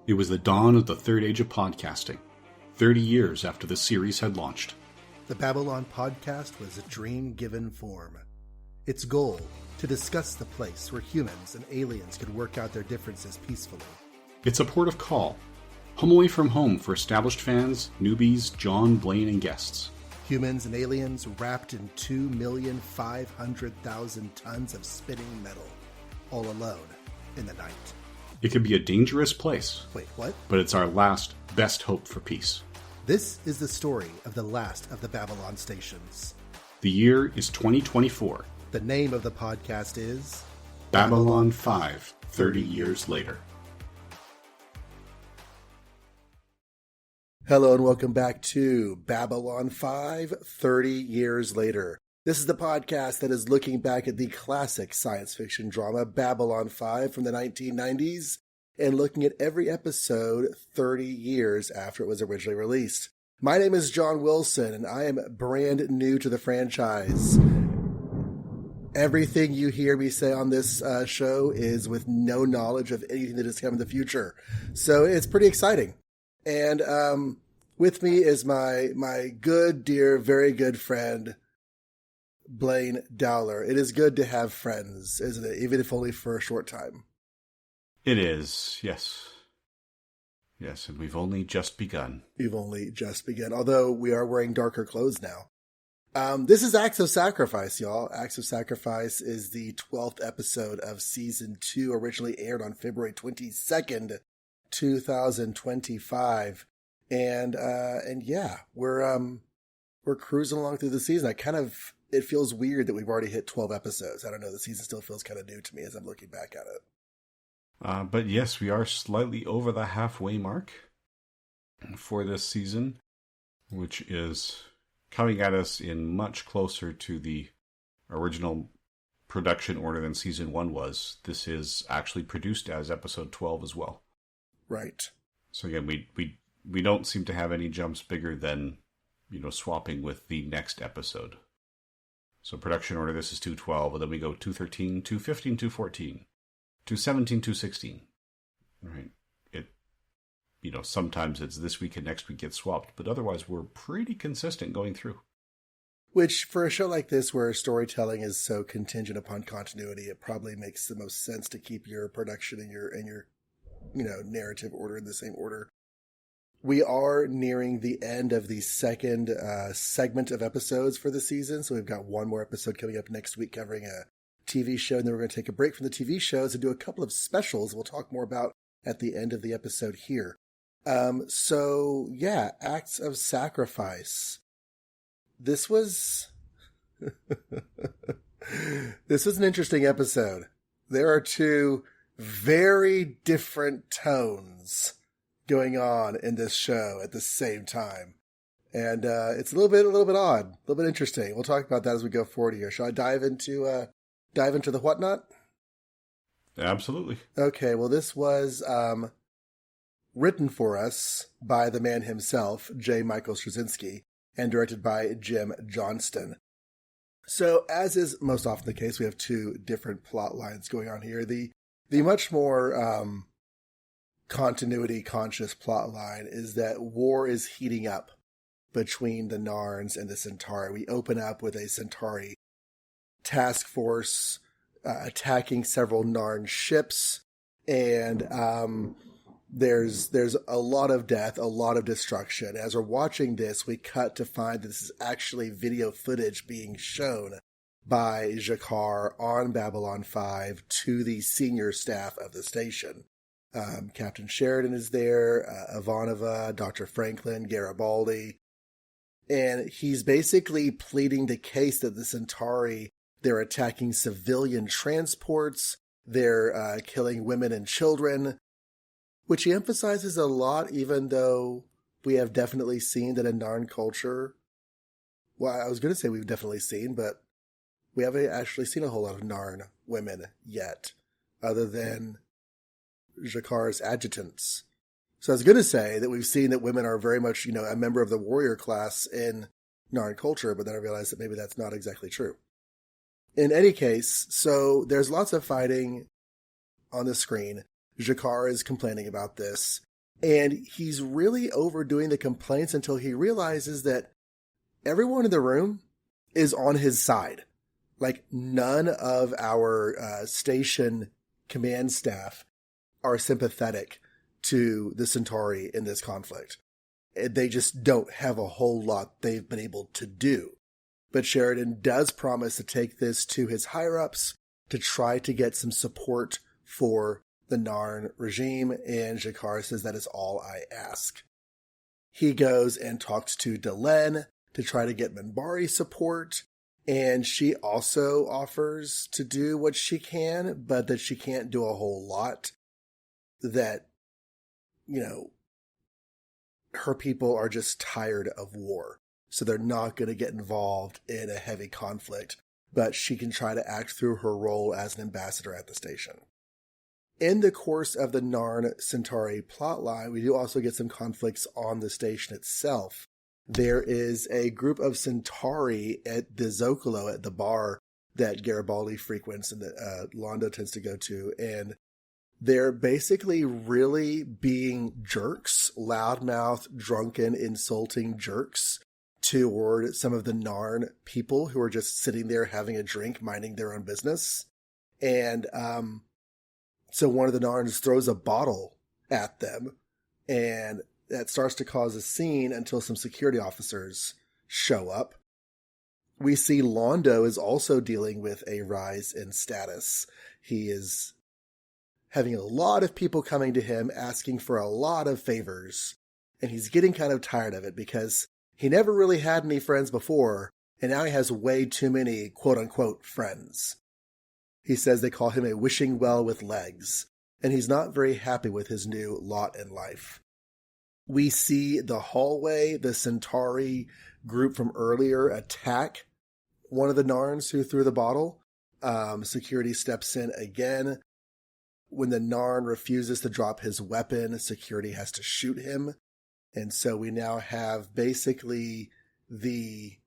It was the dawn of the third age of podcasting, 30 years after the series had launched. The Babylon podcast was a dream given form. Its goal, to discuss the place where humans and aliens could work out their differences peacefully. It's a port of call, home away from home for established fans, newbies, Jon, Blaine, and guests. Humans and aliens wrapped in 2,500,000 tons of spinning metal, all alone in the night. It could be a dangerous place. Wait, what? But it's our last, best hope for peace. This is the story of the last of the Babylon stations. The year is 2024. The name of the podcast is Babylon 5, 30 years later. Hello and welcome back to Babylon 5, 30 years later. This is the podcast that is looking back at the classic science fiction drama Babylon 5 from the 1990s and looking at every episode 30 years after it was originally released. My name is John Wilson and I am brand new to the franchise. Everything you hear me say on this show is with no knowledge of anything that is coming in the future. So it's pretty exciting. And with me is my good, dear, very good friend, Blaine Dowler. It is good to have friends, isn't it? Even if only for a short time. It is, yes. Yes, and we've only just begun. We've only just begun, although we are wearing darker clothes now. This is Acts of Sacrifice, y'all. Acts of Sacrifice is the 12th episode of Season 2, originally aired on February 22nd, 2025. And yeah, we're cruising along through the season. It feels weird that we've already hit 12 episodes. I don't know, the season still feels kind of new to me as I'm looking back at it. But yes, we are slightly over the halfway mark for this season, which is coming at us in much closer to the original production order than Season 1 was. This is actually produced as Episode 12 as well. Right. So again, we don't seem to have any jumps bigger than, swapping with the next episode. So production order, this is 212, and then we go 213, 215, 214, 217, 216. Right. Sometimes it's this week and next week gets swapped, but otherwise we're pretty consistent going through. Which, for a show like this where storytelling is so contingent upon continuity, it probably makes the most sense to keep your production and your narrative order in the same order. We are nearing the end of the second segment of episodes for the season, so we've got one more episode coming up next week covering a TV show, and then we're going to take a break from the TV shows and do a couple of specials we'll talk more about at the end of the episode here. So yeah, Acts of Sacrifice. This was an interesting episode. There are two very different tones going on in this show at the same time. And it's a little bit odd, a little bit interesting. We'll talk about that as we go forward here. Shall I dive into the whatnot? Absolutely. Okay, well, this was written for us by the man himself, J. Michael Straczynski, and directed by Jim Johnston. So, as is most often the case, we have two different plot lines going on here. The much more continuity-conscious plot line is that war is heating up between the Narns and the Centauri. We open up with a Centauri task force attacking several Narn ships, and there's a lot of death, a lot of destruction. As we're watching this, we cut to find that this is actually video footage being shown by G'Kar on Babylon 5 to the senior staff of the station. Captain Sheridan is there, Ivanova, Dr. Franklin, Garibaldi, and he's basically pleading the case that the Centauri, they're attacking civilian transports, they're killing women and children, which he emphasizes a lot, even though we have definitely seen that in Narn culture. Well, I was going to say we've definitely seen, but we haven't actually seen a whole lot of Narn women yet, other than G'Kar's adjutants. So I was going to say that we've seen that women are very much, a member of the warrior class in Narn culture, but then I realized that maybe that's not exactly true. In any case, so there's lots of fighting on the screen. G'Kar is complaining about this. And he's really overdoing the complaints until he realizes that everyone in the room is on his side. Like, none of our station command staff are sympathetic to the Centauri in this conflict. They just don't have a whole lot they've been able to do. But Sheridan does promise to take this to his higher-ups to try to get some support for the Narn regime, and G'Kar says that is all I ask. He goes and talks to Delenn to try to get Minbari support, and she also offers to do what she can, but that she can't do a whole lot. That, her people are just tired of war, so they're not going to get involved in a heavy conflict, but she can try to act through her role as an ambassador at the station. In the course of the Narn Centauri plotline, we do also get some conflicts on the station itself. There is a group of Centauri at the Zocalo, at the bar that Garibaldi frequents and that Londo tends to go to, and they're basically really being jerks, loudmouth, drunken, insulting jerks toward some of the Narn people who are just sitting there having a drink, minding their own business. And so one of the Narns throws a bottle at them, and that starts to cause a scene until some security officers show up. We see Londo is also dealing with a rise in status. He is having a lot of people coming to him asking for a lot of favors, and he's getting kind of tired of it because he never really had any friends before, and now he has way too many quote-unquote friends. He says they call him a wishing well with legs, and he's not very happy with his new lot in life. We see the hallway, the Centauri group from earlier attack one of the Narns who threw the bottle. Security steps in again. When the Narn refuses to drop his weapon, security has to shoot him. And so we now have basically the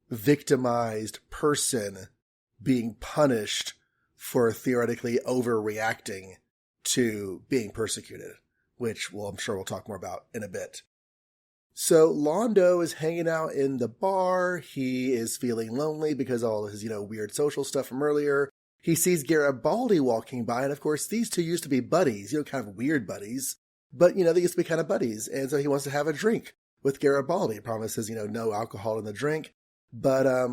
victimized person being punished for theoretically overreacting to being persecuted, which, well, I'm sure we'll talk more about in a bit. So Londo is hanging out in the bar. He is feeling lonely because of all his, weird social stuff from earlier. He sees Garibaldi walking by, and of course, these two used to be buddies, kind of weird buddies, but, they used to be kind of buddies, and so he wants to have a drink with Garibaldi. He promises, no alcohol in the drink, but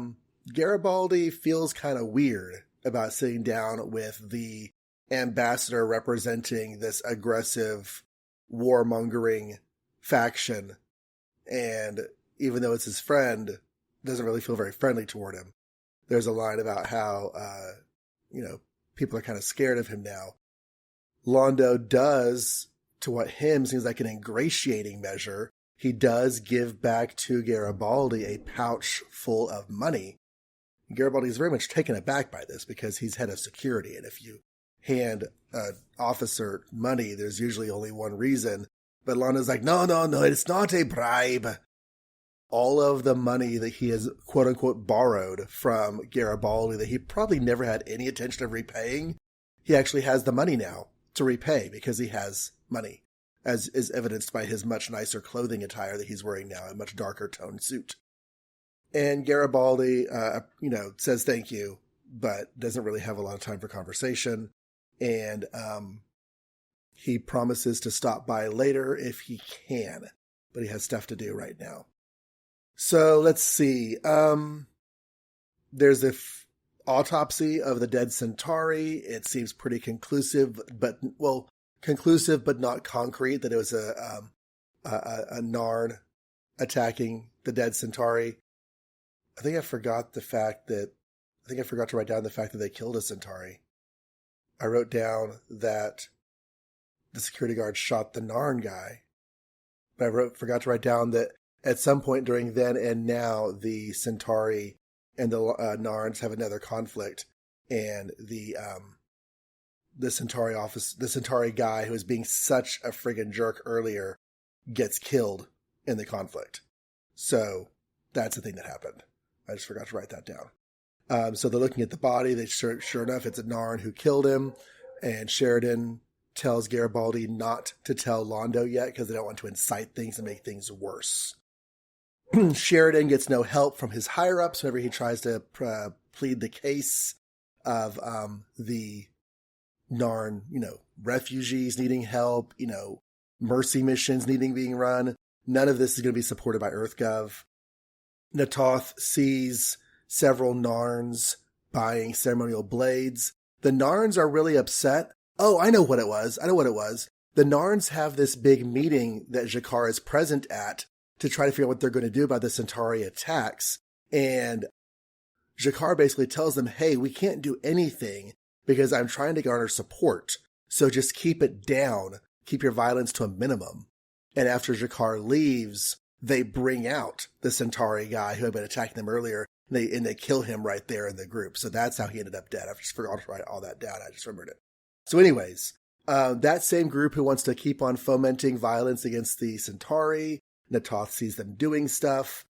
Garibaldi feels kind of weird about sitting down with the ambassador representing this aggressive, warmongering faction, and even though it's his friend, doesn't really feel very friendly toward him. There's a line about how, people are kind of scared of him now. Londo does, to what him seems like an ingratiating measure, he does give back to Garibaldi a pouch full of money. Garibaldi is very much taken aback by this because he's head of security, and if you hand an officer money, there's usually only one reason. But Londo's like, no, it's not a bribe. All of the money that he has, quote-unquote, borrowed from Garibaldi that he probably never had any intention of repaying, he actually has the money now to repay because he has money, as is evidenced by his much nicer clothing attire that he's wearing now, a much darker toned suit. And Garibaldi, says thank you, but doesn't really have a lot of time for conversation. And he promises to stop by later if he can, but he has stuff to do right now. So let's see. There's the autopsy of the dead Centauri. It seems pretty conclusive, but not concrete that it was a Narn attacking the dead Centauri. I think I forgot to write down the fact that they killed a Centauri. I wrote down that the security guard shot the Narn guy, but I forgot to write down that at some point during then and now, the Centauri and the Narns have another conflict, and the Centauri guy who was being such a friggin' jerk earlier gets killed in the conflict. So that's the thing that happened. I just forgot to write that down. So they're looking at the body. Sure enough, it's a Narn who killed him, and Sheridan tells Garibaldi not to tell Londo yet because they don't want to incite things and make things worse. Sheridan gets no help from his higher-ups whenever he tries to plead the case of the Narn, refugees needing help, mercy missions being run. None of this is going to be supported by EarthGov. Natoth sees several Narns buying ceremonial blades. The Narns are really upset. Oh, I know what it was. The Narns have this big meeting that G'Kar is present at to try to figure out what they're going to do about the Centauri attacks. And G'Kar basically tells them, hey, we can't do anything because I'm trying to garner support. So just keep it down. Keep your violence to a minimum. And after G'Kar leaves, they bring out the Centauri guy who had been attacking them earlier, and they kill him right there in the group. So that's how he ended up dead. I just forgot to write all that down. I just remembered it. So anyways, that same group who wants to keep on fomenting violence against the Centauri, Natoth sees them doing stuff.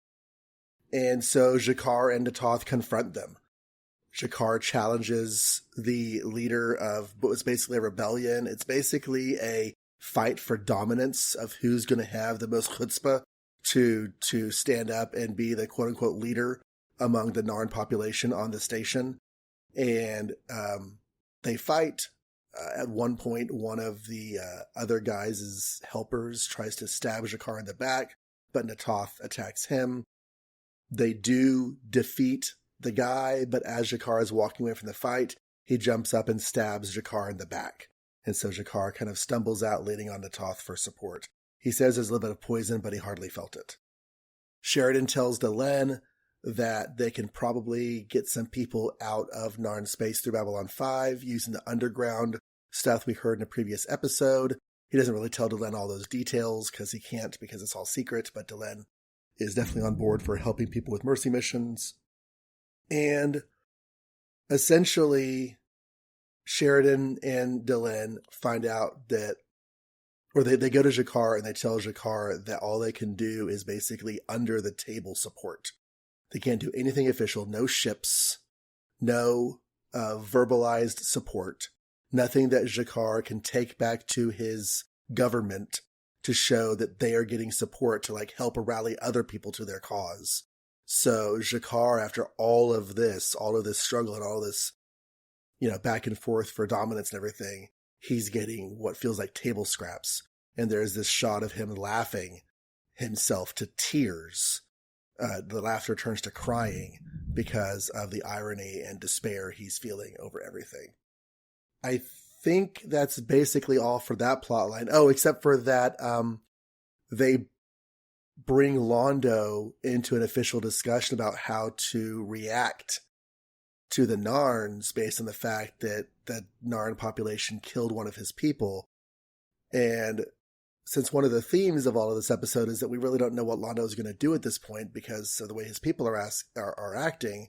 And so G'Kar and Natoth confront them. G'Kar challenges the leader of what was basically a rebellion. It's basically a fight for dominance of who's going to have the most chutzpah to stand up and be the quote-unquote leader among the Narn population on the station. And they fight. At one point, one of the other guys' helpers tries to stab G'Kar in the back, but Natoth attacks him. They do defeat the guy, but as G'Kar is walking away from the fight, he jumps up and stabs G'Kar in the back. And so G'Kar kind of stumbles out, leaning on Natoth for support. He says there's a little bit of poison, but he hardly felt it. Sheridan tells Delenn that they can probably get some people out of Narn space through Babylon 5 using the underground stuff we heard in a previous episode. He doesn't really tell Delenn all those details because he can't, because it's all secret, but Delenn is definitely on board for helping people with mercy missions. And essentially, Sheridan and Delenn find out that, or they go to G'Kar and they tell G'Kar that all they can do is basically under the table support. They can't do anything official, no ships, no verbalized support, nothing that G'Kar can take back to his government to show that they are getting support to help rally other people to their cause. So G'Kar, after all of this struggle and all this, back and forth for dominance and everything, he's getting what feels like table scraps. And there's this shot of him laughing himself to tears. The laughter turns to crying because of the irony and despair he's feeling over everything. I think that's basically all for that plot line. Oh, except for that they bring Londo into an official discussion about how to react to the Narns based on the fact that the Narn population killed one of his people. And since one of the themes of all of this episode is that we really don't know what Londo is going to do at this point because of the way his people are acting,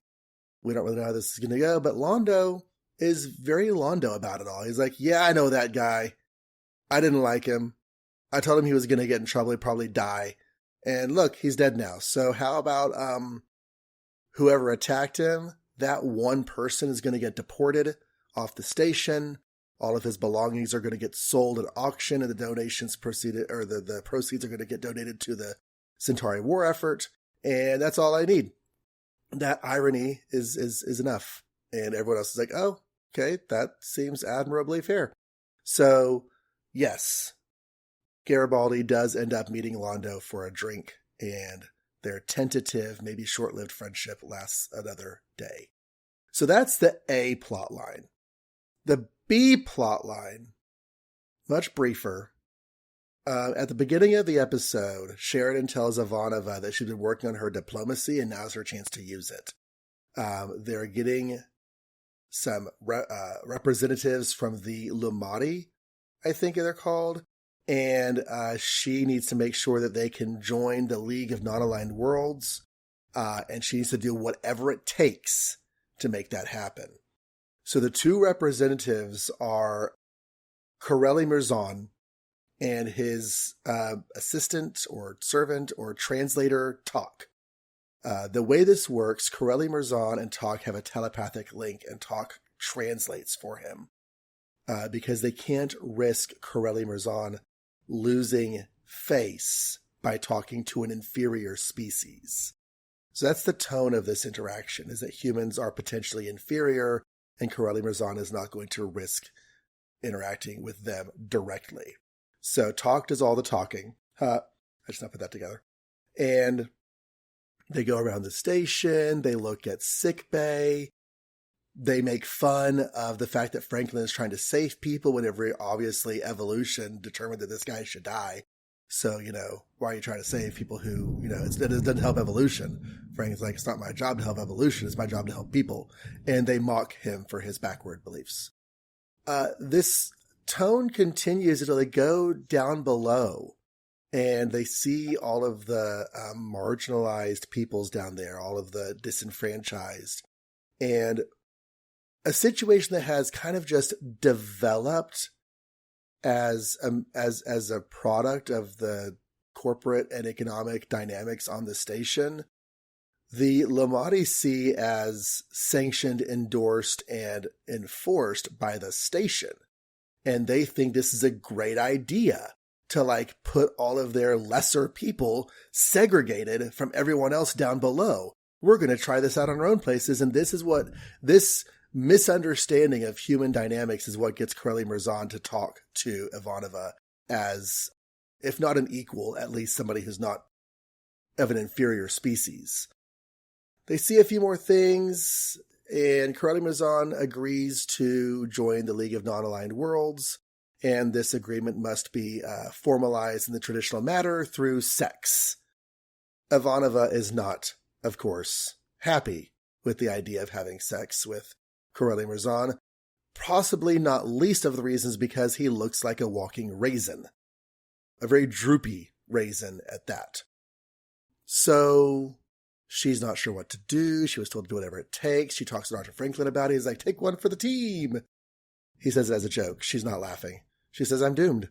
we don't really know how this is going to go. But Londo is very Londo about it all. He's like, yeah, I know that guy. I didn't like him. I told him he was going to get in trouble. He'd probably die. And look, he's dead now. So how about whoever attacked him, that one person is going to get deported off the station. All of his belongings are going to get sold at auction, and the donations the proceeds are going to get donated to the Centauri war effort. And that's all I need. That irony is enough. And everyone else is like, oh, okay, that seems admirably fair. So, yes, Garibaldi does end up meeting Londo for a drink, and their tentative, maybe short-lived friendship lasts another day. So that's the A plot line. The B plot line, much briefer. At the beginning of the episode, Sheridan tells Ivanova that she's been working on her diplomacy and now's her chance to use it. They're getting some representatives from the Lumati, I think they're called, and she needs to make sure that they can join the League of Non-Aligned Worlds, and she needs to do whatever it takes to make that happen. So the two representatives are Corelli Mirzon and his assistant or servant or translator, Talk. The way this works, Corelli Mirzon and Talk have a telepathic link, and Talk translates for him. because they can't risk Corelli Marzahn losing face by talking to an inferior species. So that's the tone of this interaction, is that humans are potentially inferior, and Corelli Marzahn is not going to risk interacting with them directly. So talk does all the talking. I just not put that together. And they go around the station, they look at sickbay, they make fun of the fact that Franklin is trying to save people whenever obviously evolution determined that this guy should die. So, why are you trying to save people who, it doesn't help evolution? Franklin's like, it's not my job to help evolution, it's my job to help people. And they mock him for his backward beliefs. This tone continues until they go down below and they see all of the marginalized peoples down there, all of the disenfranchised. And a situation that has kind of just developed as a product of the corporate and economic dynamics on the station, the Lamati see as sanctioned, endorsed, and enforced by the station. And they think this is a great idea to put all of their lesser people segregated from everyone else down below. We're going to try this out on our own places. And this is what this misunderstanding of human dynamics is what gets Corelli Marzahn to talk to Ivanova as, if not an equal, at least somebody who's not of an inferior species. They see a few more things, and Corelli Marzahn agrees to join the League of Non-Aligned Worlds, and this agreement must be formalized in the traditional manner through sex. Ivanova is not, of course, happy with the idea of having sex with Corelli Marzahn, possibly not least of the reasons because he looks like a walking raisin. A very droopy raisin at that. So she's not sure what to do. She was told to do whatever it takes. She talks to Dr. Franklin about it. He's like, take one for the team. He says it as a joke. She's not laughing. She says, I'm doomed.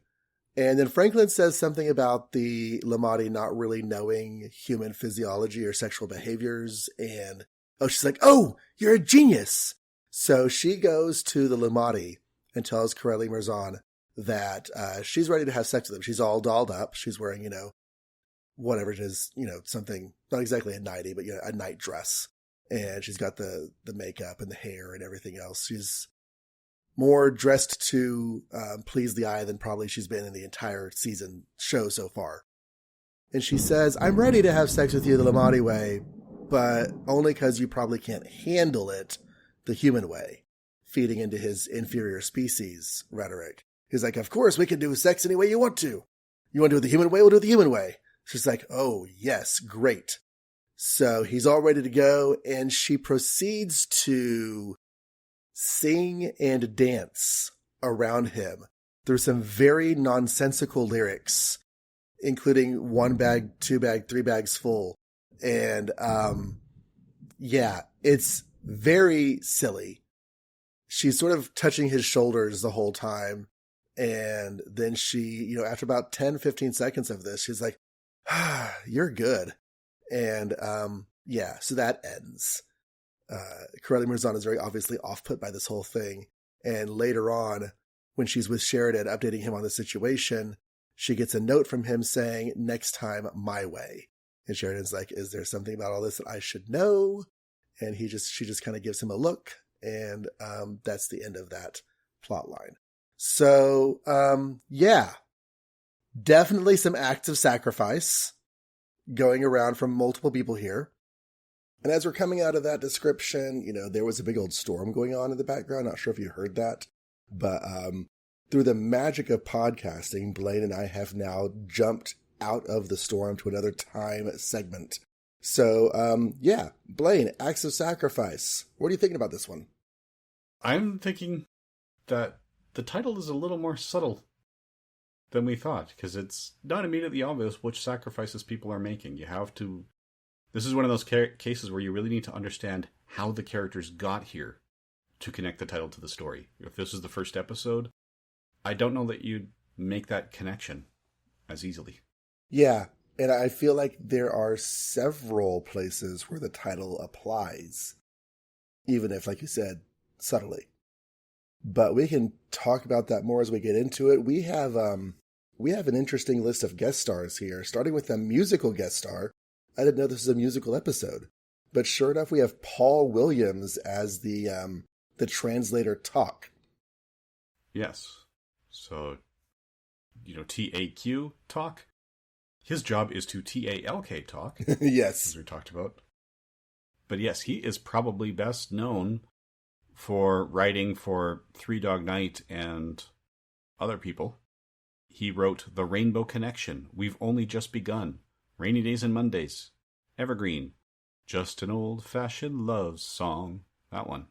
And then Franklin says something about the Lamati not really knowing human physiology or sexual behaviors. And she's like, oh, you're a genius. So she goes to the Lamati and tells Corelli Marzahn that she's ready to have sex with him. She's all dolled up. She's wearing, whatever it is, something, not exactly a nightie, but a night dress. And she's got the makeup and the hair and everything else. She's more dressed to please the eye than probably she's been in the entire season show so far. And she says, I'm ready to have sex with you the Lamati way, but only because you probably can't handle it the human way, feeding into his inferior species rhetoric. He's like, of course, we can do sex any way you want to. You want to do it the human way? We'll do it the human way. She's like, oh, yes, great. So he's all ready to go, and she proceeds to sing and dance around him through some very nonsensical lyrics, including 1 bag, 2 bag, 3 bags full. And it's very silly. She's sort of touching his shoulders the whole time. And then she, after about 10, 15 seconds of this, she's like, you're good. And so that ends. Corelli Marzahn is very obviously off-put by this whole thing. And later on, when she's with Sheridan updating him on the situation, she gets a note from him saying, next time, my way. And Sheridan's like, is there something about all this that I should know? And she just kind of gives him a look. And that's the end of that plot line. So, definitely some acts of sacrifice going around from multiple people here. And as we're coming out of that description, there was a big old storm going on in the background. Not sure if you heard that, but through the magic of podcasting, Blaine and I have now jumped out of the storm to another time segment. So, Blaine, acts of sacrifice. What are you thinking about this one? I'm thinking that the title is a little more subtle than we thought, because it's not immediately obvious which sacrifices people are making. This is one of those cases where you really need to understand how the characters got here to connect the title to the story. If this is the first episode, I don't know that you'd make that connection as easily. Yeah, and I feel like there are several places where the title applies, even if, like you said, subtly. But we can talk about that more as we get into it. We have an interesting list of guest stars here, starting with a musical guest star. I didn't know this was a musical episode, but sure enough, we have Paul Williams as the translator Talk. Yes. So, TAQ Talk. His job is to TALK Talk. Yes. As we talked about. But yes, he is probably best known for writing for Three Dog Night and other people. He wrote The Rainbow Connection, We've Only Just Begun, Rainy Days and Mondays, Evergreen, Just an Old-Fashioned Love Song. That one.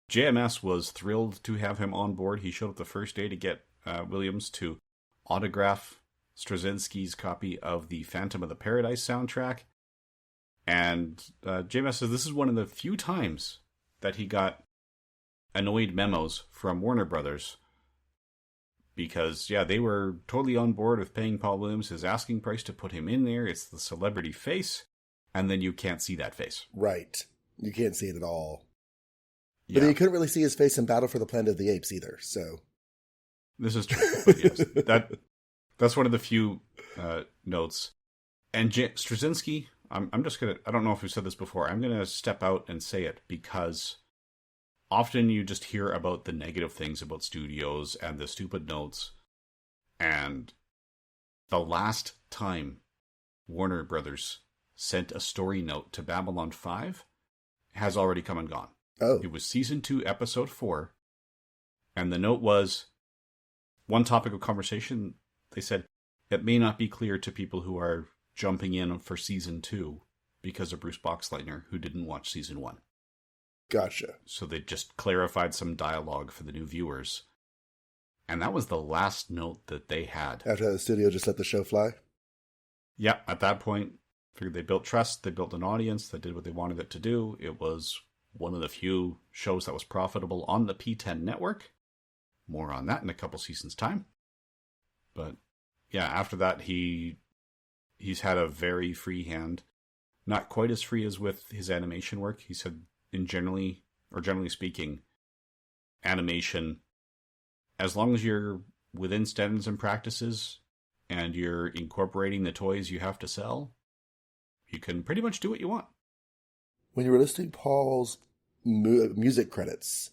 JMS was thrilled to have him on board. He showed up the first day to get Williams to autograph Straczynski's copy of the Phantom of the Paradise soundtrack. And JMS says this is one of the few times that he got annoyed memos from Warner Brothers, because they were totally on board with paying Paul Williams his asking price to put him in there. It's the celebrity face, and then you can't see that face. Right. You can't see it at all. But you couldn't really see his face in Battle for the Planet of the Apes either, so. This is true, but yes, that's one of the few notes. And Straczynski, I'm just going to, I don't know if we've said this before, I'm going to step out and say it, because often you just hear about the negative things about studios and the stupid notes. And the last time Warner Brothers sent a story note to Babylon 5 has already come and gone. Oh. It was season 2, episode 4. And the note was, one topic of conversation, they said, it may not be clear to people who are jumping in for season 2 because of Bruce Boxleitner, who didn't watch season 1. Gotcha. So they just clarified some dialogue for the new viewers. And that was the last note that they had. After the studio just let the show fly? Yeah, at that point, figured they built trust, they built an audience, they did what they wanted it to do. It was one of the few shows that was profitable on the P10 network. More on that in a couple seasons' time. But after that, he's had a very free hand. Not quite as free as with his animation work. He said, generally speaking, animation, as long as you're within standards and practices and you're incorporating the toys you have to sell, you can pretty much do what you want. When you were listing Paul's music credits,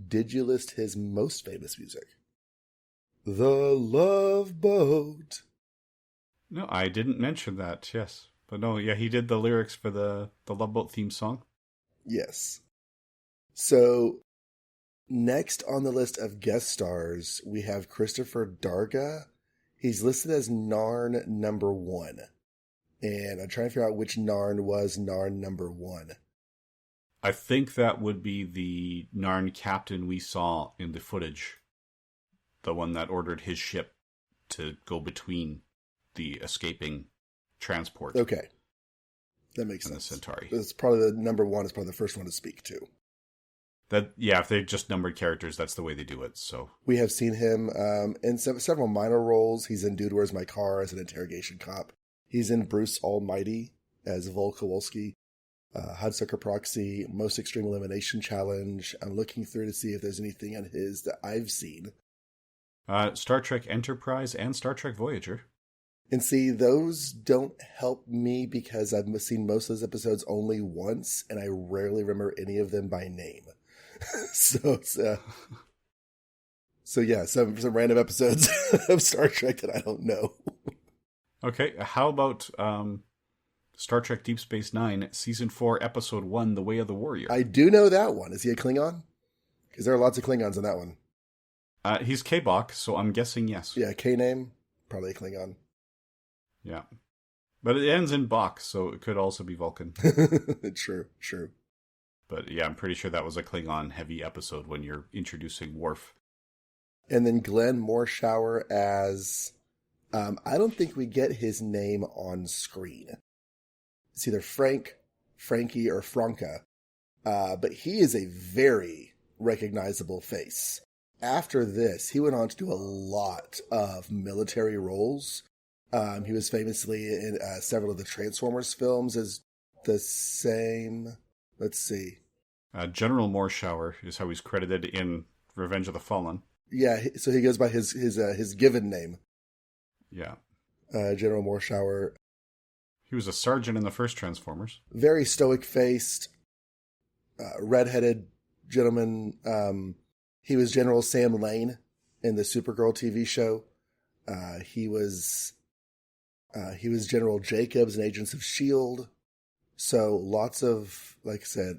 did you list his most famous music? The Love Boat. No, I didn't mention that, yes. But no, he did the lyrics for the Love Boat theme song. Yes. So, next on the list of guest stars, we have Christopher Darga. He's listed as Narn number 1. And I'm trying to figure out which Narn was Narn number 1. I think that would be the Narn captain we saw in the footage. The one that ordered his ship to go between the escaping transport. Okay. That makes sense. The Centauri. It's probably the number 1 is probably the first one to speak to. If they just numbered characters, that's the way they do it. So we have seen him in several minor roles. He's in Dude, Where's My Car as an interrogation cop. He's in Bruce Almighty as Vol Kowalski. Hudsucker Proxy, Most Extreme Elimination Challenge. I'm looking through to see if there's anything on his that I've seen. Star Trek Enterprise and Star Trek Voyager. And see, those don't help me because I've seen most of those episodes only once, and I rarely remember any of them by name. So some random episodes of Star Trek that I don't know. Okay, how about Star Trek Deep Space Nine, Season 4, Episode 1, The Way of the Warrior? I do know that one. Is he a Klingon? Because there are lots of Klingons in that one. He's K-Bok, so I'm guessing yes. Yeah, K-name, probably a Klingon. Yeah. But it ends in Bok, so it could also be Vulcan. True. But I'm pretty sure that was a Klingon-heavy episode when you're introducing Worf. And then Glenn Morshower as... I don't think we get his name on screen. It's either Frank, Frankie, or Franca. But he is a very recognizable face. After this, he went on to do a lot of military roles. He was famously in several of the Transformers films as the same... Let's see. General Morshower is how he's credited in Revenge of the Fallen. Yeah, so he goes by his given name. Yeah. General Morshower. He was a sergeant in the first Transformers. Very stoic-faced, redheaded gentleman. He was General Sam Lane in the Supergirl TV show. He was General Jacobs in Agents of S.H.I.E.L.D. So lots of, like I said,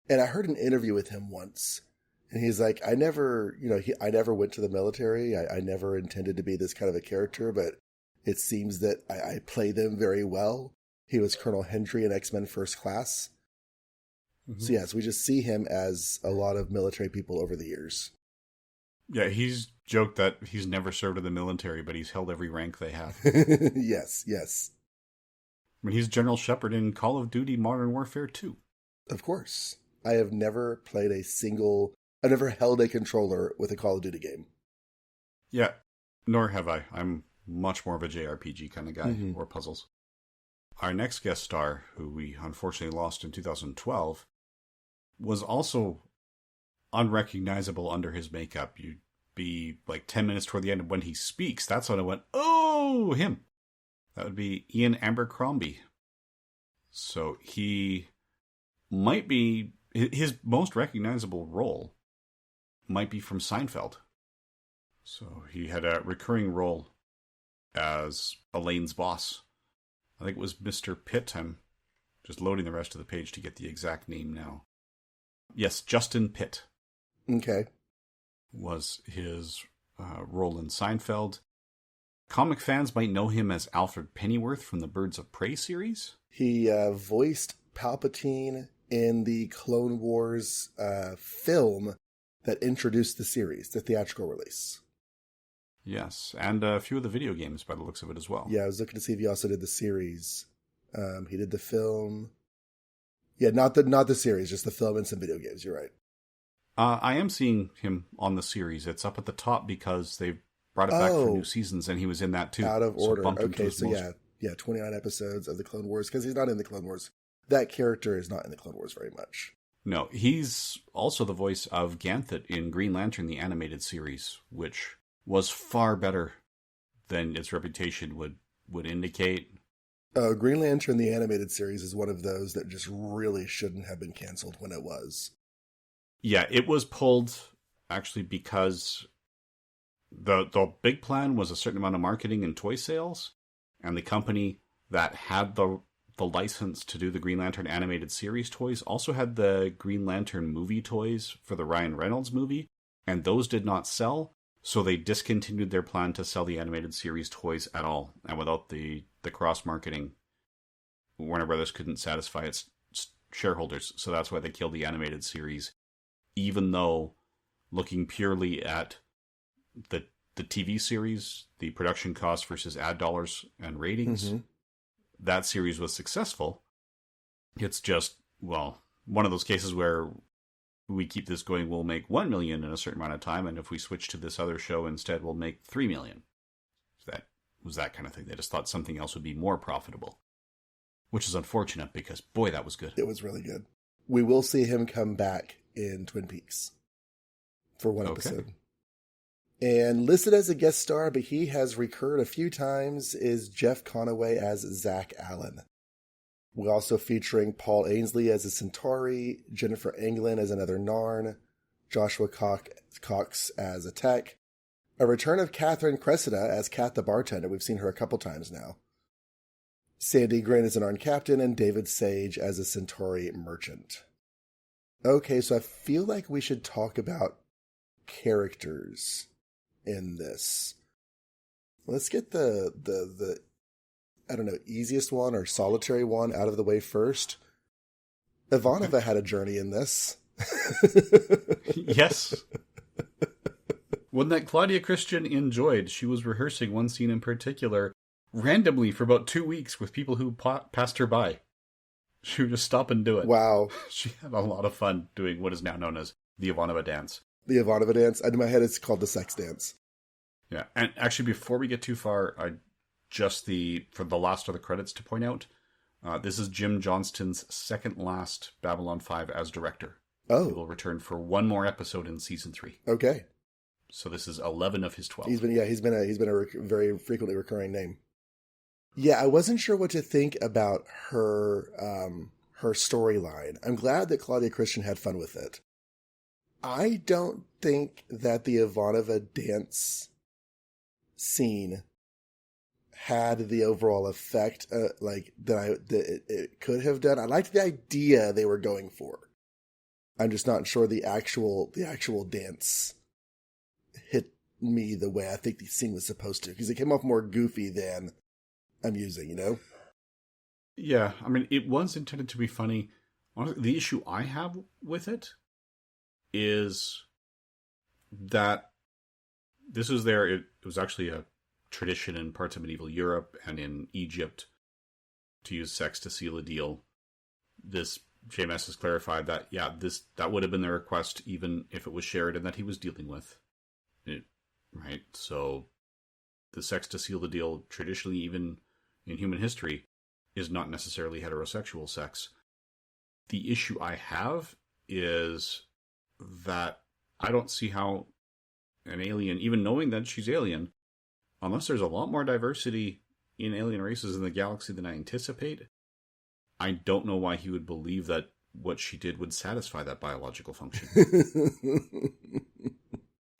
and I heard an interview with him once, and he's like, I never went to the military. I never intended to be this kind of a character, but it seems that I play them very well. He was Colonel Hendry in X-Men First Class. Mm-hmm. So yes, we just see him as a lot of military people over the years. Yeah, he's joked that he's never served in the military, but he's held every rank they have. Yes. I mean, he's General Shepard in Call of Duty Modern Warfare 2. Of course. I have never I've never held a controller with a Call of Duty game. Yeah, nor have I. I'm much more of a JRPG kind of guy, or puzzles. Our next guest star, who we unfortunately lost in 2012, was also unrecognizable under his makeup. You'd be like 10 minutes toward the end when he speaks. That's when I went, oh, him. That would be Ian Abercrombie. So he might be, his most recognizable role might be from Seinfeld. So he had a recurring role as Elaine's boss. I think it was Mr. Pitt. I'm just loading the rest of the page to get the exact name now. Yes, Justin Pitt. Okay. Was his role in Seinfeld. Comic fans might know him as Alfred Pennyworth from the Birds of Prey series. He voiced Palpatine in the Clone Wars film that introduced the series, the theatrical release. Yes, and a few of the video games by the looks of it as well. Yeah, I was looking to see if he also did the series. He did the film. Yeah, not the series, just the film and some video games. You're right. I am seeing him on the series. It's up at the top because they've brought it back for new seasons, and he was in that too. Out of order. Okay, so yeah, 29 episodes of the Clone Wars, because he's not in the Clone Wars. That character is not in the Clone Wars very much. No, he's also the voice of Ganthet in Green Lantern, the animated series, which was far better than its reputation would indicate. Green Lantern, the animated series, is one of those that just really shouldn't have been canceled when it was. Yeah, it was pulled actually because the big plan was a certain amount of marketing and toy sales, and the company that had the license to do the Green Lantern animated series toys also had the Green Lantern movie toys for the Ryan Reynolds movie, and those did not sell, so they discontinued their plan to sell the animated series toys at all. And without the cross-marketing, Warner Brothers couldn't satisfy its shareholders, so that's why they killed the animated series, even though looking purely at the TV series, the production cost versus ad dollars and ratings, that series was successful. It's just, well, one of those cases where we keep this going, we'll make 1 million in a certain amount of time, and if we switch to this other show instead, we'll make 3 million. That was that kind of thing. They just thought something else would be more profitable, which is unfortunate because, boy, that was good. It was really good. We will see him come back in Twin Peaks for one episode. And listed as a guest star, but he has recurred a few times, is Jeff Conaway as Zach Allen. We're also featuring Paul Ainsley as a Centauri, Jennifer Anglin as another Narn, Joshua Cox as a Tech, a return of Catherine Cressida as Kat the bartender. We've seen her a couple times now. Sandy Grin as an Narn captain, and David Sage as a Centauri merchant. Okay, so I feel like we should talk about characters in this. Let's get the I don't know, easiest one or solitary one out of the way first. Ivanova had a journey in this. Yes. One that Claudia Christian enjoyed. She was rehearsing one scene in particular randomly for about 2 weeks with people who passed her by. She would just stop and do it. Wow. She had a lot of fun doing what is now known as the Ivanova dance. The Ivanova dance? In my head, it's called the sex dance. Yeah, and actually, before we get too far, for the last of the credits to point out, this is Jim Johnston's second last Babylon 5 as director. He Oh, will return for one more episode in season 3. okay. So this is 11 of his 12. He's been very frequently recurring name. Yeah, I wasn't sure what to think about her her storyline. I'm glad that Claudia Christian had fun with it. I don't think that the Ivanova dance scene had the overall effect that it could have done. I liked the idea they were going for. I'm just not sure the actual dance hit me the way I think the scene was supposed to, because it came off more goofy than amusing, you know? Yeah, I mean, it was intended to be funny. Honestly, the issue I have with it is that this was there. It was actually a tradition in parts of medieval Europe and in Egypt to use sex to seal a deal. This JMS has clarified that, yeah, that would have been the request even if it was Sheridan that he was dealing with. Right? So the sex to seal the deal, traditionally, even in human history, is not necessarily heterosexual sex. The issue I have is that I don't see how an alien, even knowing that she's alien, unless there's a lot more diversity in alien races in the galaxy than I anticipate, I don't know why he would believe that what she did would satisfy that biological function.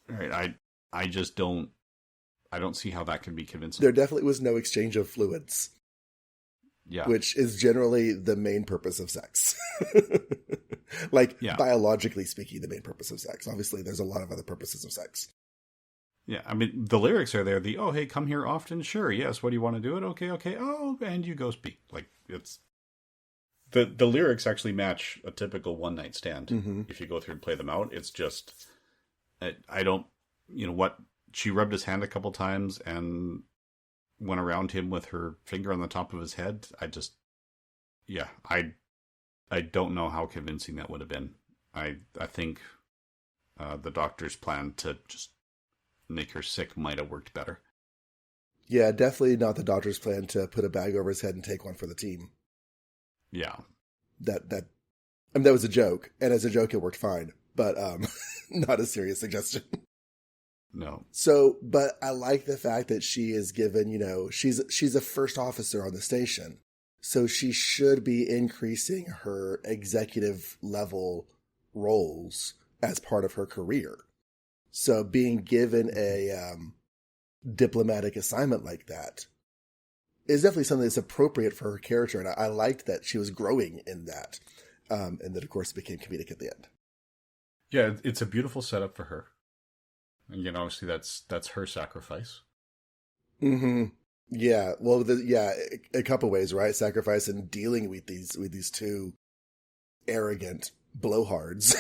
Right? I just don't see how that can be convincing. There definitely was no exchange of fluids. Yeah. Which is generally the main purpose of sex. Biologically speaking, the main purpose of sex. Obviously, there's a lot of other purposes of sex. Yeah, I mean, the lyrics are there. Oh, hey, come here often? Sure, yes. What do you want to do it? Okay. Oh, and you go speak. Like, it's... The lyrics actually match a typical one-night stand. Mm-hmm. If you go through and play them out, it's just... I don't... You know what? She rubbed his hand a couple times and went around him with her finger on the top of his head. I don't know how convincing that would have been. I think the doctor's plan to just make her sick might have worked better. Yeah, definitely not the doctor's plan to put a bag over his head and take one for the team. Yeah. That was a joke, and as a joke it worked fine, but not a serious suggestion. No. So, but I like the fact that she is given, she's a first officer on the station. So she should be increasing her executive level roles as part of her career. So being given a diplomatic assignment like that is definitely something that's appropriate for her character. And I liked that she was growing in that. And that, of course, became comedic at the end. Yeah, it's a beautiful setup for her. And, obviously that's her sacrifice. Mm-hmm. Yeah. Well, a couple ways, right? Sacrifice and dealing with these two arrogant blowhards.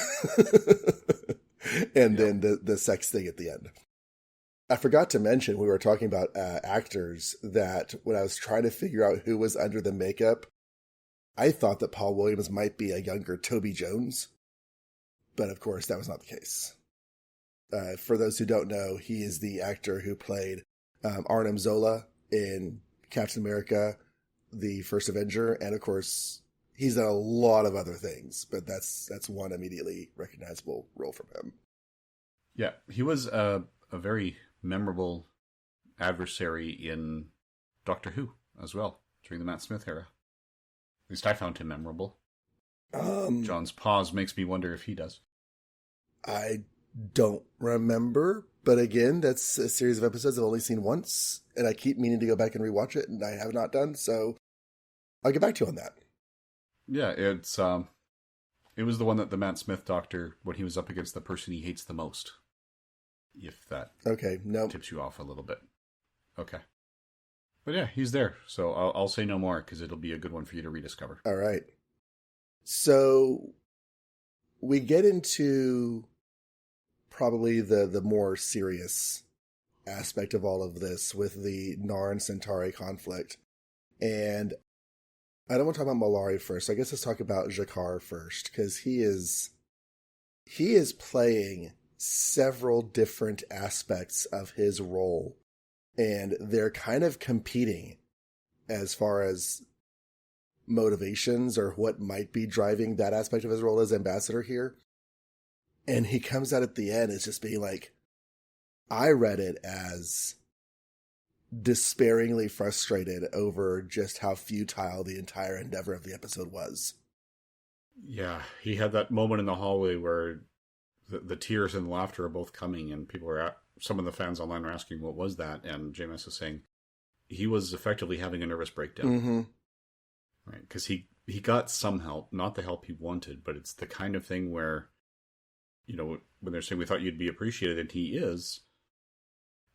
And then the sex thing at the end. I forgot to mention, we were talking about actors, that when I was trying to figure out who was under the makeup, I thought that Paul Williams might be a younger Toby Jones. But of course, that was not the case. For those who don't know, he is the actor who played Arnim Zola in Captain America, the First Avenger, and of course, he's done a lot of other things, but that's one immediately recognizable role from him. Yeah, he was a very memorable adversary in Doctor Who as well, during the Matt Smith era. At least I found him memorable. John's pause makes me wonder if he does. I don't remember, but again, that's a series of episodes I've only seen once, and I keep meaning to go back and rewatch it, and I have not done, so I'll get back to you on that. Yeah, it was the one that the Matt Smith Doctor, when he was up against the person he hates the most. If that tips you off a little bit. Okay. But yeah, he's there, so I'll say no more, because it'll be a good one for you to rediscover. All right. So we get into probably the more serious aspect of all of this with the Narn Centauri conflict. And I don't want to talk about Malari first. So I guess let's talk about Jakar first, because he is playing several different aspects of his role, and they're kind of competing as far as motivations or what might be driving that aspect of his role as ambassador here. And he comes out at the end as just being like, I read it as despairingly frustrated over just how futile the entire endeavor of the episode was. Yeah, he had that moment in the hallway where the tears and laughter are both coming, and some of the fans online are asking, what was that? And JMS is saying he was effectively having a nervous breakdown. Mm-hmm. Right? Because he got some help, not the help he wanted, but it's the kind of thing where, when they're saying we thought you'd be appreciated, and he is,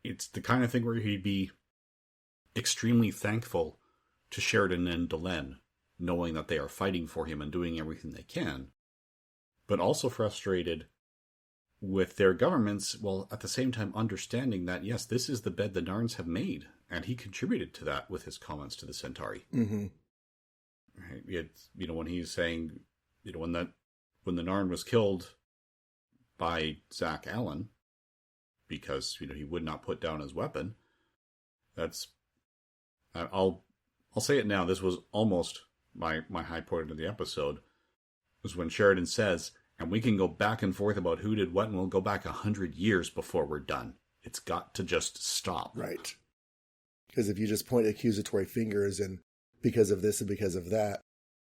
it's the kind of thing where he'd be extremely thankful to Sheridan and Delenn, knowing that they are fighting for him and doing everything they can, but also frustrated with their governments, while at the same time understanding that, yes, this is the bed the Narns have made, and he contributed to that with his comments to the Centauri. Mm-hmm. Right? It's, when he's saying, when the Narn was killed by Zach Allen, because, he would not put down his weapon, I'll say it now, this was almost my high point of the episode, was when Sheridan says, and we can go back and forth about who did what, and we'll go back 100 years before we're done. It's got to just stop. Right. Because if you just point accusatory fingers and because of this and because of that,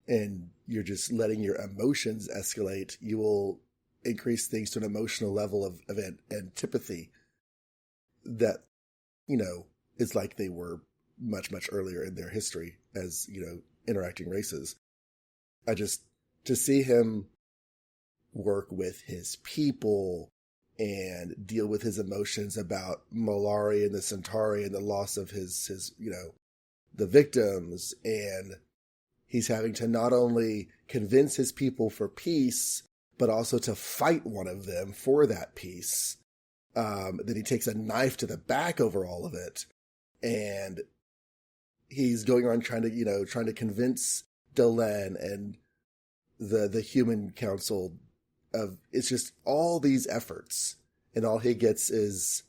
and you're just letting your emotions escalate, you will increase things to an emotional level of antipathy that, is like they were much, much earlier in their history as, interacting races. To see him work with his people and deal with his emotions about Malari and the Centauri and the loss of his the victims, and he's having to not only convince his people for peace, but also to fight one of them for that peace. Then he takes a knife to the back over all of it, and he's going on trying to convince Delenn and the human council of, it's just all these efforts, and all he gets is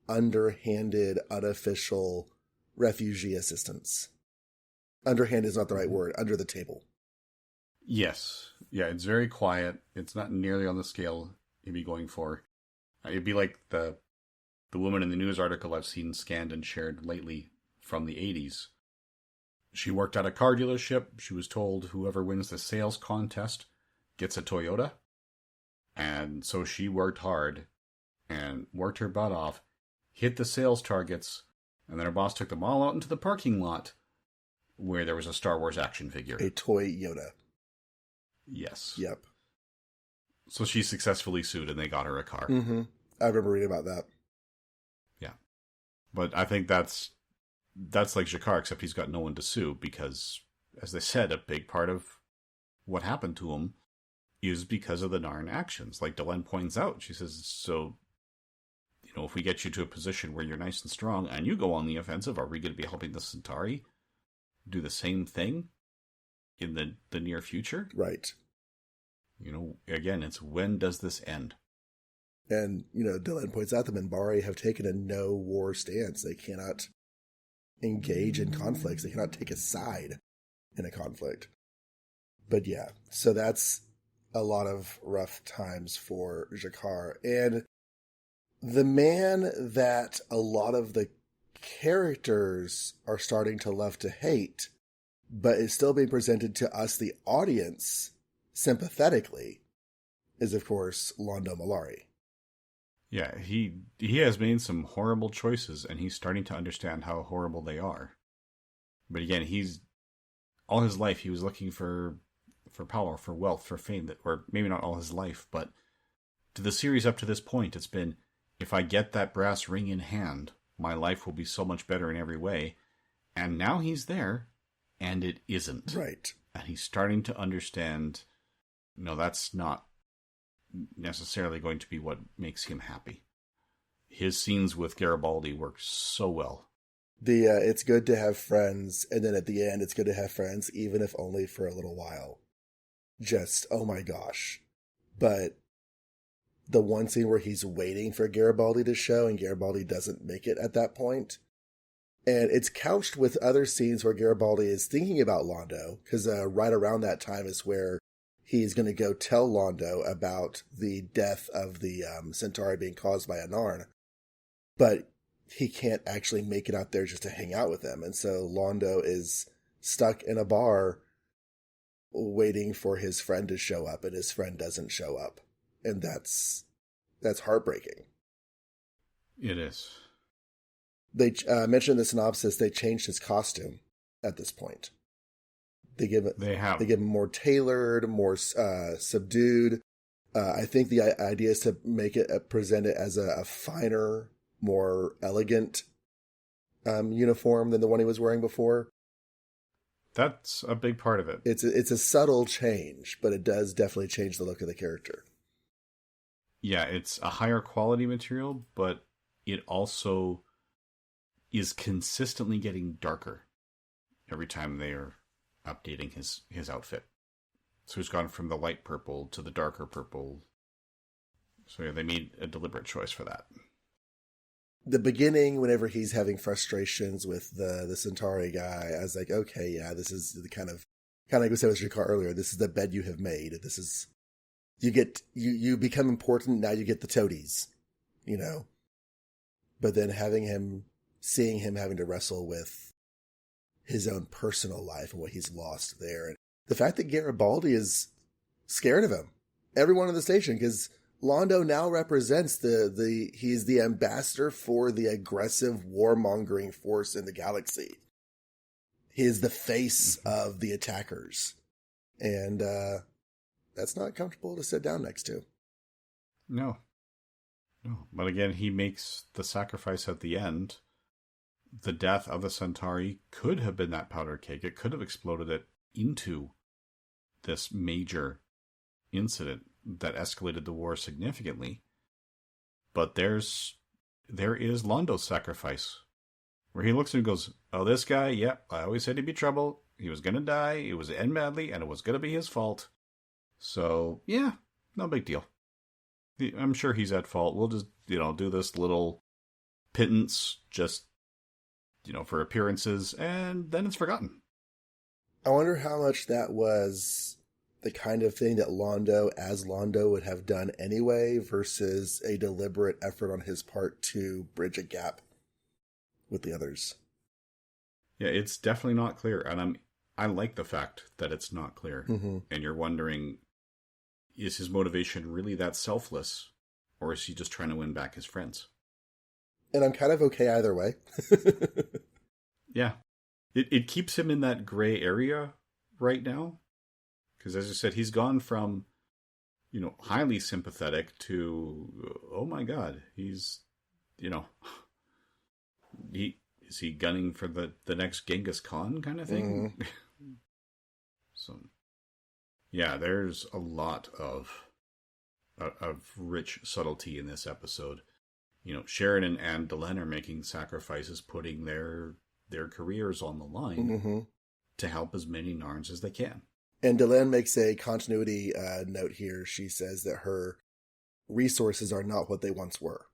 underhanded, unofficial refugee assistance. Underhand is not the right word. Under the table. Yes. Yeah, it's very quiet. It's not nearly on the scale he'd be going for. It'd be like the woman in the news article I've seen scanned and shared lately from the 80s. She worked at a car dealership. She was told whoever wins the sales contest gets a Toyota. And so she worked hard and worked her butt off, hit the sales targets, and then her boss took them all out into the parking lot where there was a Star Wars action figure. A toy Yoda. Yes. Yep. So she successfully sued and they got her a car. Mm-hmm. I remember reading about that. Yeah. But I think that's like Jakar, except he's got no one to sue because, as they said, a big part of what happened to him is because of the Narn actions. Like Delenn points out, she says, so, if we get you to a position where you're nice and strong and you go on the offensive, are we going to be helping the Centauri do the same thing in the near future? Right. Again, it's when does this end? And, Delenn points out the Minbari have taken a no-war stance. They cannot engage in conflicts. They cannot take a side in a conflict. But yeah, so that's a lot of rough times for Jakar. And the man that a lot of the characters are starting to love to hate, but is still being presented to us, the audience, sympathetically, is, of course, Londo Mollari. Yeah, he has made some horrible choices, and he's starting to understand how horrible they are. But again, all his life he was looking for power, for wealth, for fame, or maybe not all his life, but to the series up to this point, it's been, if I get that brass ring in hand, my life will be so much better in every way. And now he's there, and it isn't. Right. And he's starting to understand, that's not necessarily going to be what makes him happy. His scenes with Garibaldi work so well. It's good to have friends, and then at the end, it's good to have friends, even if only for a little while. Just, oh my gosh. But the one scene where he's waiting for Garibaldi to show, and Garibaldi doesn't make it at that point. And it's couched with other scenes where Garibaldi is thinking about Londo, because right around that time is where he's going to go tell Londo about the death of the Centauri being caused by a Narn, but he can't actually make it out there just to hang out with them. And so Londo is stuck in a bar waiting for his friend to show up, and his friend doesn't show up. And that's heartbreaking. It is. They mentioned in the synopsis they changed his costume at this point. They give him more tailored, more subdued. I think the idea is to make it present it as a finer, more elegant uniform than the one he was wearing before. That's a big part of it. It's a subtle change, but it does definitely change the look of the character. Yeah, it's a higher quality material, but it also is consistently getting darker every time they are updating his outfit. So he's gone from the light purple to the darker purple. So yeah, they made a deliberate choice for that. The beginning, whenever he's having frustrations with the Centauri guy, I was like, okay, yeah, this is the kind of like we said with Shikar earlier, this is the bed you have made. This is, you become important, now you get the toadies, you know? But then seeing him having to wrestle with his own personal life and what he's lost there. And the fact that Garibaldi is scared of him. Everyone in the station, because Londo now represents he's the ambassador for the aggressive warmongering force in the galaxy. He is the face of the attackers. And that's not comfortable to sit down next to. No. But again, he makes the sacrifice at the end. The death of the Centauri could have been that powder keg. It could have exploded it into this major incident that escalated the war significantly. But there is Londo's sacrifice, where he looks and goes, oh, this guy, yep, I always said he'd be trouble. He was going to die. It was end badly, and it was going to be his fault. So, yeah, no big deal. I'm sure he's at fault. We'll just, do this little pittance just, for appearances, and then it's forgotten. I wonder how much that was the kind of thing that Londo would have done anyway versus a deliberate effort on his part to bridge a gap with the others. Yeah, it's definitely not clear, and I like the fact that it's not clear. Mm-hmm. And you're wondering, is his motivation really that selfless, or is he just trying to win back his friends? And I'm kind of okay either way. Yeah. It keeps him in that gray area right now. Because as I said, he's gone from, highly sympathetic to, oh my God, he's, is he gunning for the next Genghis Khan kind of thing? Mm-hmm. So, yeah, there's a lot of rich subtlety in this episode. Sheridan and Delenn are making sacrifices, putting their careers on the line to help as many Narns as they can. And Delenn makes a continuity note here. She says that her resources are not what they once were,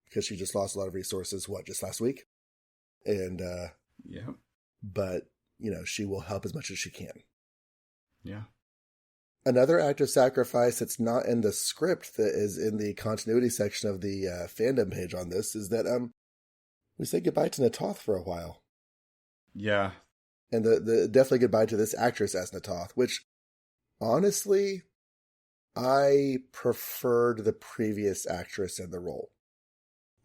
because she just lost a lot of resources, just last week? And, yeah. But, she will help as much as she can. Yeah. Another act of sacrifice that's not in the script that is in the continuity section of the fandom page on this is that we say goodbye to Natoth for a while. Yeah. And the definitely goodbye to this actress as Natoth, which honestly, I preferred the previous actress in the role.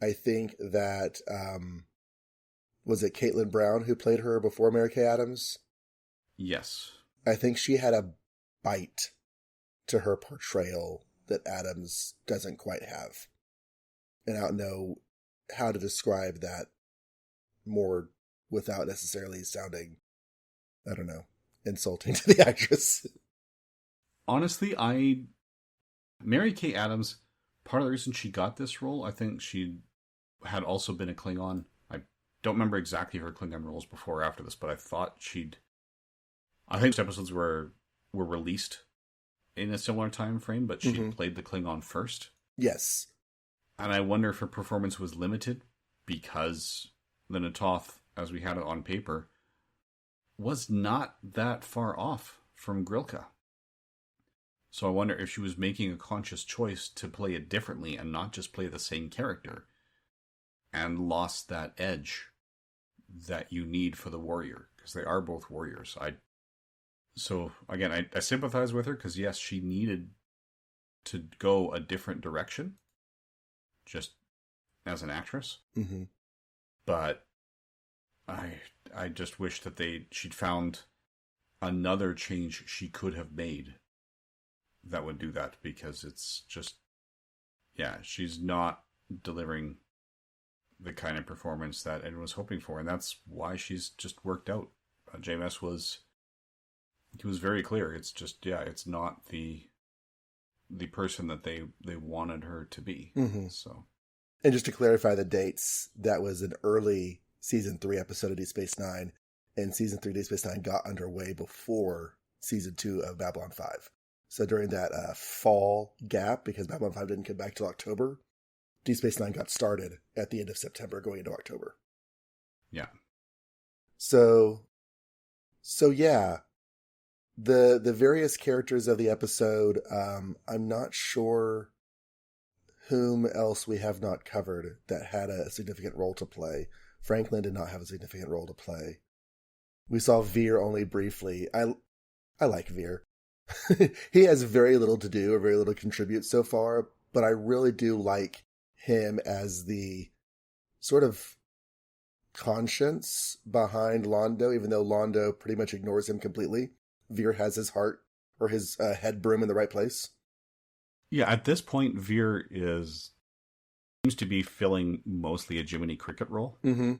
I think that, was it Caitlin Brown who played her before Mary Kay Adams? Yes. I think she had a bite to her portrayal that Adams doesn't quite have. And I don't know how to describe that more without necessarily sounding, I don't know, insulting to the actress. Honestly, Mary Kay Adams, part of the reason she got this role, I think she had also been a Klingon. I don't remember exactly her Klingon roles before or after this, but I thought I think episodes were released in a similar time frame, but she played the Klingon first. Yes. And I wonder if her performance was limited because the Natoth, as we had it on paper, was not that far off from Grilka. So I wonder if she was making a conscious choice to play it differently and not just play the same character, and lost that edge that you need for the warrior, because they are both warriors. So again, I sympathize with her, because yes, she needed to go a different direction, just as an actress. Mm-hmm. But I just wish that she'd found another change she could have made that would do that, because it's just, yeah, she's not delivering the kind of performance that everyone was hoping for, and that's why she's just worked out. JMS was very clear. It's just, yeah, it's not the person that they wanted her to be. Mm-hmm. So, and just to clarify the dates, that was an early season 3 episode of Deep Space Nine, and season 3 Deep Space Nine got underway before season 2 of Babylon 5. So during that fall gap, because Babylon 5 didn't come back till October, Deep Space Nine got started at the end of September, going into October. Yeah. So yeah, the various characters of the episode, I'm not sure whom else we have not covered that had a significant role to play. Franklin did not have a significant role to play. We saw Veer only briefly. I like Veer. He has very little to do or very little to contribute so far, but I really do like him as the sort of conscience behind Londo, even though Londo pretty much ignores him completely. Veer has his heart or his head broom in the right place. Yeah, at this point, Veer seems to be filling mostly a Jiminy Cricket role. Mm-hmm.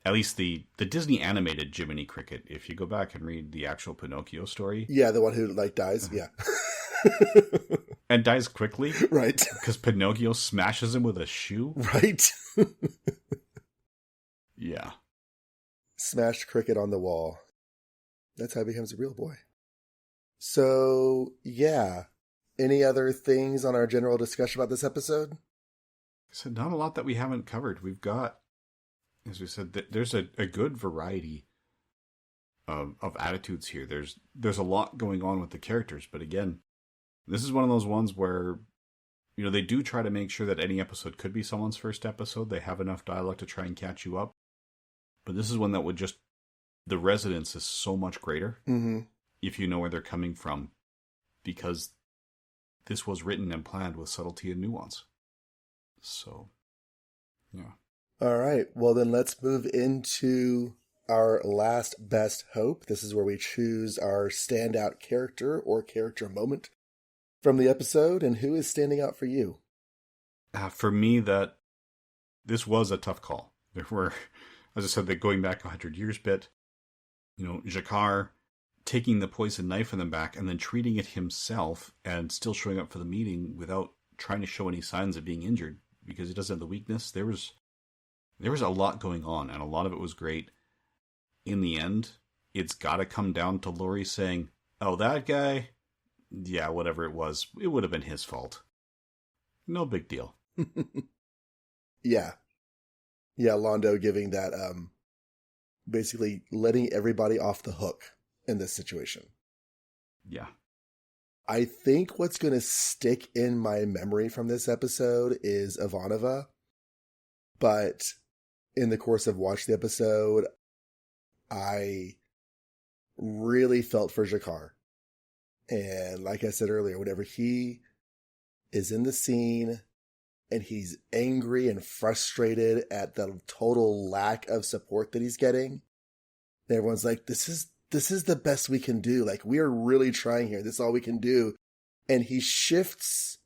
At least the Disney animated Jiminy Cricket. If you go back and read the actual Pinocchio story. Yeah, the one who dies. Yeah. And dies quickly. Right. Because Pinocchio smashes him with a shoe. Right. Yeah. Smashed cricket on the wall. That's how he becomes a real boy. So, yeah. Any other things on our general discussion about this episode? So not a lot that we haven't covered. We've got, as we said, there's a good variety of attitudes here. There's a lot going on with the characters, but again, this is one of those ones where, they do try to make sure that any episode could be someone's first episode. They have enough dialogue to try and catch you up. But this is one that would just, the resonance is so much greater if you know where they're coming from, because this was written and planned with subtlety and nuance. So, yeah. All right. Well, then let's move into our last best hope. This is where we choose our standout character or character moment from the episode. And who is standing out for you? For me, this was a tough call. There were, as I said, the going back 100 years bit. G'Kar taking the poison knife in the back and then treating it himself and still showing up for the meeting without trying to show any signs of being injured because he doesn't have the weakness. There was a lot going on, and a lot of it was great. In the end, it's got to come down to Laurie saying, "Oh, that guy, yeah, whatever it was, it would have been his fault. No big deal." Yeah. Yeah, Londo giving that, basically letting everybody off the hook in this situation. Yeah. I think what's going to stick in my memory from this episode is Ivanova. But in the course of watching the episode, I really felt for G'Kar. And like I said earlier, whenever he is in the scene and he's angry and frustrated at the total lack of support that he's getting, everyone's like, this is the best we can do. Like, we are really trying here. This is all we can do. And he shifts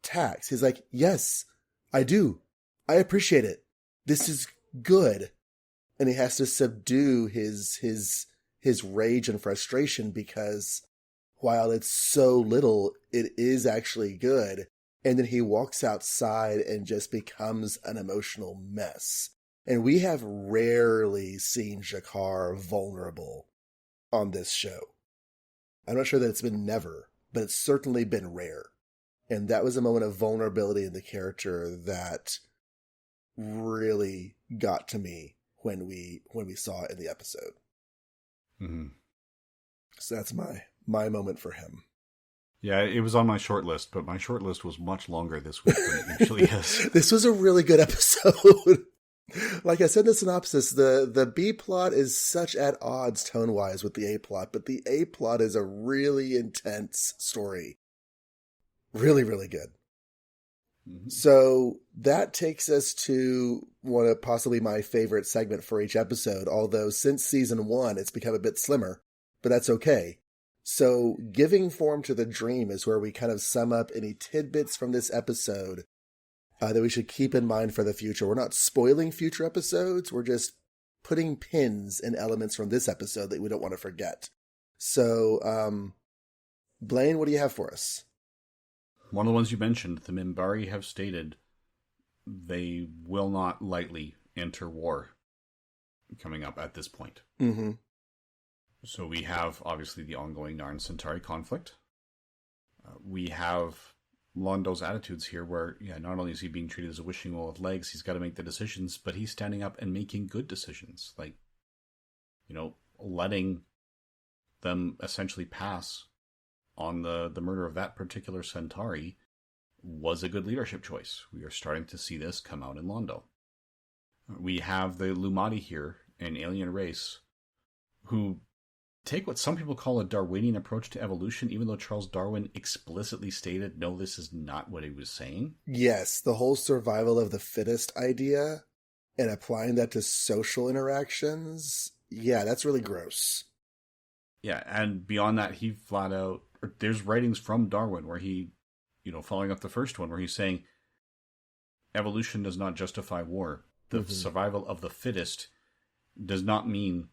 tacks. He's like, yes, I do. I appreciate it. This is good. And he has to subdue his rage and frustration because while it's so little, it is actually good. And then he walks outside and just becomes an emotional mess. And we have rarely seen G'Kar vulnerable on this show. I'm not sure that it's been never, but it's certainly been rare. And that was a moment of vulnerability in the character that really got to me when we saw it in the episode. Mm-hmm. So that's my moment for him. Yeah, it was on my short list, but my short list was much longer this week than it usually is. This was a really good episode. Like I said in the synopsis, the B plot is such at odds tone-wise with the A plot, but the A plot is a really intense story. Really, really good. Mm-hmm. So that takes us to one of possibly my favorite segment for each episode, although since season 1, it's become a bit slimmer, but that's okay. So giving form to the dream is where we kind of sum up any tidbits from this episode that we should keep in mind for the future. We're not spoiling future episodes. We're just putting pins in elements from this episode that we don't want to forget. So, Blaine, what do you have for us? One of the ones you mentioned, the Minbari have stated they will not lightly enter war coming up at this point. Mm-hmm. So we have, obviously, the ongoing Narn-Centauri conflict. We have Londo's attitudes here where, not only is he being treated as a wishing well with legs, he's got to make the decisions, but he's standing up and making good decisions. Like, letting them essentially pass on the murder of that particular Centauri was a good leadership choice. We are starting to see this come out in Londo. We have the Lumati here, an alien race, who take what some people call a Darwinian approach to evolution, even though Charles Darwin explicitly stated, no, this is not what he was saying. Yes, the whole survival of the fittest idea and applying that to social interactions, that's really gross. Yeah, and beyond that, he flat out, there's writings from Darwin where he, following up the first one, where he's saying, evolution does not justify war. The survival of the fittest does not mean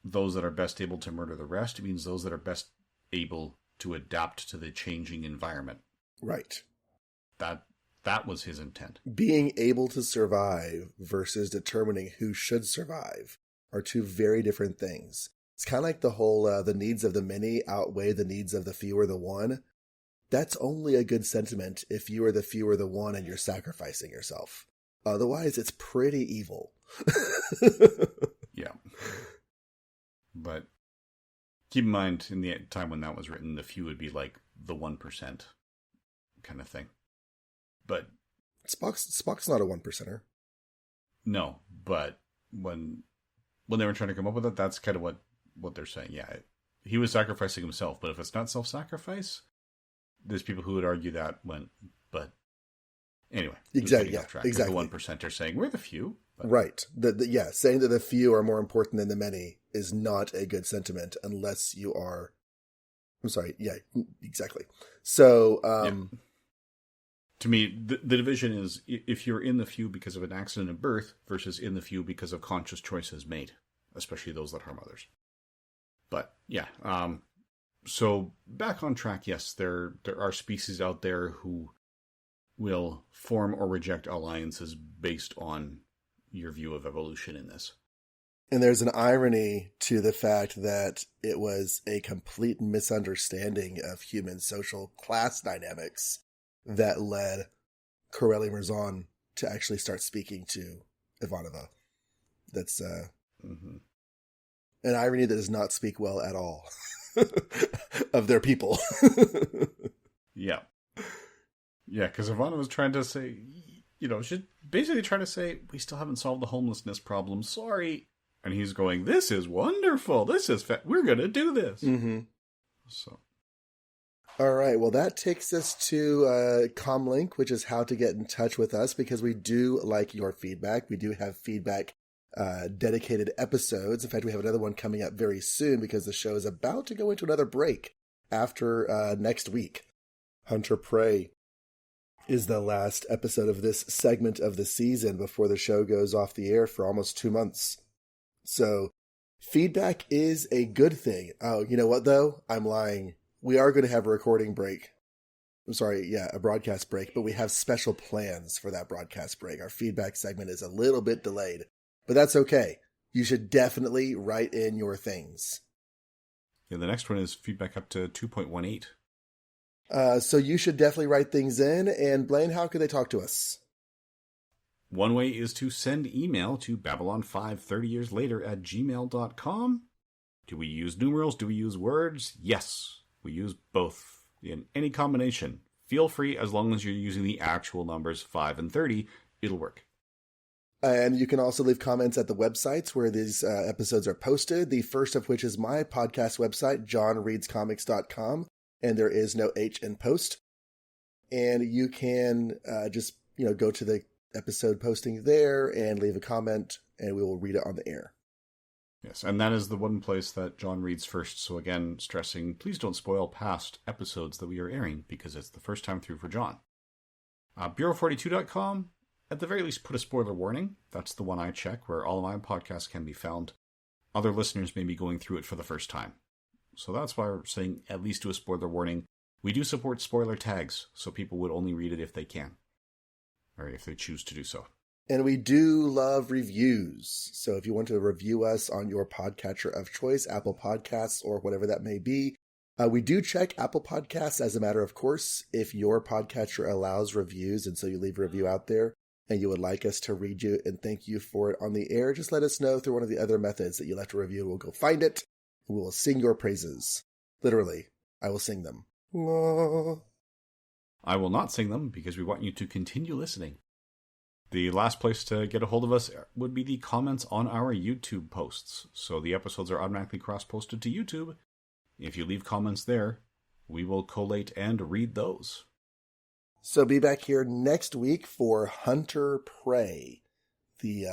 those that are best able to murder the rest. It means those that are best able to adapt to the changing environment. Right. That was his intent. Being able to survive versus determining who should survive are two very different things. It's kind of like the whole, the needs of the many outweigh the needs of the few or the one. That's only a good sentiment if you are the few or the one and you're sacrificing yourself. Otherwise, it's pretty evil. Yeah. But keep in mind, in the time when that was written, the few would be like the 1% kind of thing. But Spock's not a 1%er. No, but when they were trying to come up with it, that's kind of what they're saying. Yeah, he was sacrificing himself, but if it's not self-sacrifice, there's people who would argue that but anyway. Exactly, yeah, exactly. The 1% are saying, we're the few. But. Right. Saying that the few are more important than the many is not a good sentiment unless you are... I'm sorry, yeah, exactly. So... To me, the division is if you're in the few because of an accident at birth versus in the few because of conscious choices made, especially those that harm others. But, yeah. So, back on track, yes, there are species out there who will form or reject alliances based on your view of evolution in this. And there's an irony to the fact that it was a complete misunderstanding of human social class dynamics that led Corelli Marzon to actually start speaking to Ivanova. That's an irony that does not speak well at all of their people. Yeah. Yeah, because Ivanova was trying to say, she's basically trying to say, we still haven't solved the homelessness problem. Sorry. And he's going, this is wonderful. This is we're going to do this. Mm-hmm. So. All right. Well, that takes us to Comlink, which is how to get in touch with us, because we do like your feedback. We do have feedback dedicated episodes. In fact, we have another one coming up very soon because the show is about to go into another break after next week. Hunter Prey is the last episode of this segment of the season before the show goes off the air for almost 2 months. So feedback is a good thing. Oh, you know what, though? I'm lying. We are going to have a recording break. I'm sorry, a broadcast break, but we have special plans for that broadcast break. Our feedback segment is a little bit delayed, but that's okay. You should definitely write in your things. Yeah, the next one is feedback up to 2.18. So you should definitely write things in. And Blaine, how can they talk to us? One way is to send email to babylon530yearslater@gmail.com. Do we use numerals? Do we use words? Yes, we use both in any combination. Feel free, as long as you're using the actual numbers 5 and 30, it'll work. And you can also leave comments at the websites where these episodes are posted. The first of which is my podcast website, johnreadscomics.com. And there is no H in post. And you can just go to the episode posting there and leave a comment, and we will read it on the air. Yes, and that is the one place that John reads first. So again, stressing, please don't spoil past episodes that we are airing, because it's the first time through for John. Bureau42.com, at the very least, put a spoiler warning. That's the one I check, where all of my podcasts can be found. Other listeners may be going through it for the first time. So that's why we're saying at least do a spoiler warning. We do support spoiler tags, so people would only read it if they can, or if they choose to do so. And we do love reviews. So if you want to review us on your podcatcher of choice, Apple Podcasts or whatever that may be, we do check Apple Podcasts as a matter of course. If your podcatcher allows reviews, and so you leave a review out there and you would like us to read you and thank you for it on the air, just let us know through one of the other methods that you left a review. We'll go find it and we will sing your praises. Literally, I will sing them. I will not sing them because we want you to continue listening. The last place to get a hold of us would be the comments on our YouTube posts. So the episodes are automatically cross-posted to YouTube. If you leave comments there, we will collate and read those. So be back here next week for Hunter Prey. The,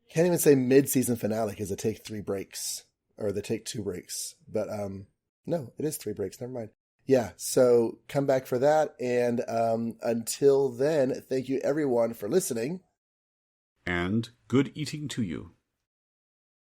can't even say mid-season finale because they take 3 breaks. Or they take 2 breaks. But, no, it is 3 breaks. Never mind. Yeah, so come back for that. And until then, thank you everyone for listening. And good eating to you.